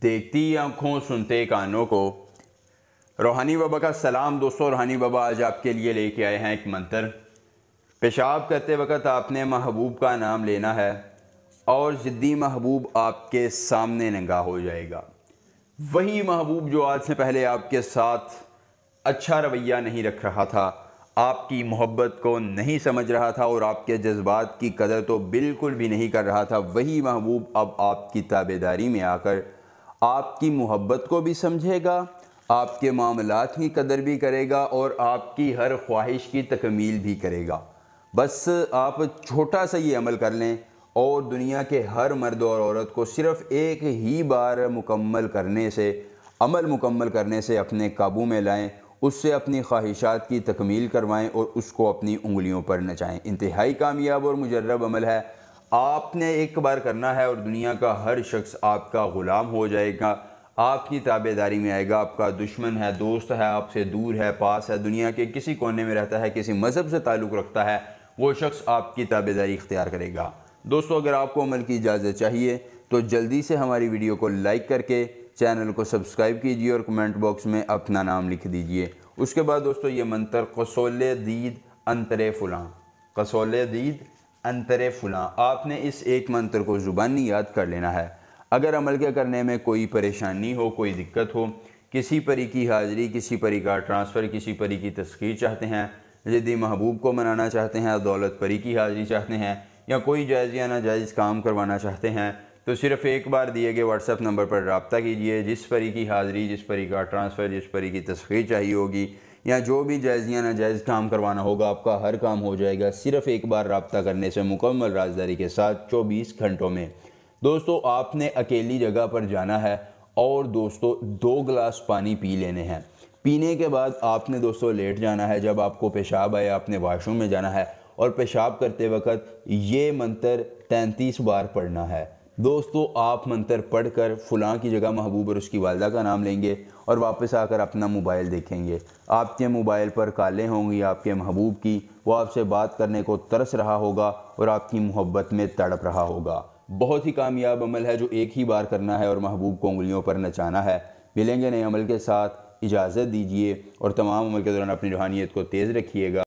देखती आंखों सुनते कानों को। रूहानी बाबा का सलाम दोस्तों। रूहानी बाबा आज आपके लिए लेके आए हैं एक मंत्र। पेशाब करते वक्त आपने महबूब का नाम लेना है और ज़िद्दी महबूब आपके सामने नंगा हो जाएगा। वही महबूब जो आज से पहले आपके साथ अच्छा रवैया नहीं रख रहा था, आपकी मोहब्बत को नहीं समझ रहा था और आपके जज्बात की कदर तो बिल्कुल भी नहीं कर रहा था, वही महबूब अब आपकी ताबेदारी में आकर आपकी मोहब्बत को भी समझेगा, आपके मामलात की कदर भी करेगा और आपकी हर ख्वाहिश की तकमील भी करेगा। बस आप छोटा सा ये अमल कर लें और दुनिया के हर मर्द और औरत को सिर्फ़ एक ही बार अमल मुकम्मल करने से अपने काबू में लाएं, उससे अपनी ख्वाहिशात की तकमील करवाएं और उसको अपनी उंगलियों पर नचाएं। इंतहाई कामयाब और मुजर्रब अमल है। आपने एक बार करना है और दुनिया का हर शख्स आपका ग़ुलाम हो जाएगा, आपकी ताबेदारी में आएगा। आपका दुश्मन है, दोस्त है, आपसे दूर है, पास है, दुनिया के किसी कोने में रहता है, किसी मज़हब से ताल्लुक़ रखता है, वो शख्स आपकी ताबेदारी इख्तियार करेगा। दोस्तों, अगर आपको अमल की इजाज़त चाहिए तो जल्दी से हमारी वीडियो को लाइक करके चैनल को सब्सक्राइब कीजिए और कमेंट बॉक्स में अपना नाम लिख दीजिए। उसके बाद दोस्तों ये मंत्र कसौले दीद अंतरे फ़ुलां, कसौले दीद अंतरे फ़ुलां, आपने इस एक मंत्र को ज़ुबानी याद कर लेना है। अगर अमल के करने में कोई परेशानी हो, कोई दिक्कत हो, किसी परी की हाज़िरी, किसी परी का ट्रांसफ़र, किसी परी की तस्खीर चाहते हैं, ज़िद्दी महबूब को मनाना चाहते हैं, दौलत परी की हाज़िरी चाहते हैं या कोई जायज़ या नाजायज़ काम करवाना चाहते हैं, तो सिर्फ़ एक बार दिए गए व्हाट्सएप नंबर पर रब्ता कीजिए। जिस परी की हाज़िरी, जिस परी का ट्रांसफ़र, जिस परी की तस्खीर चाहिए होगी या जो भी जायज़ या नाजायज़ काम करवाना होगा, आपका हर काम हो जाएगा सिर्फ़ एक बार रब्ता करने से, मुकम्मल राज़दारी के साथ 24 घंटों में। दोस्तों, आपने अकेली जगह पर जाना है और दोस्तों 2 गिलास पानी पी लेने हैं। पीने के बाद आपने दोस्तों लेट जाना है। जब आपको पेशाब आए, आपने वाशरूम में जाना है और पेशाब करते वक्त ये मंत्र 33 बार पढ़ना है। दोस्तों, आप मंत्र पढ़कर फ़ुलां की जगह महबूब और उसकी वालिदा का नाम लेंगे और वापस आकर अपना मोबाइल देखेंगे। आपके मोबाइल पर कॉलें होंगी आपके महबूब की, वो आपसे बात करने को तरस रहा होगा और आपकी मोहब्बत में तड़प रहा होगा। बहुत ही कामयाब अमल है जो एक ही बार करना है और महबूब को उंगलियों पर नचाना है। मिलेंगे नए अमल के साथ, इजाज़त दीजिए और तमाम अमल के दौरान अपनी रूहानियत को तेज़ रखिएगा।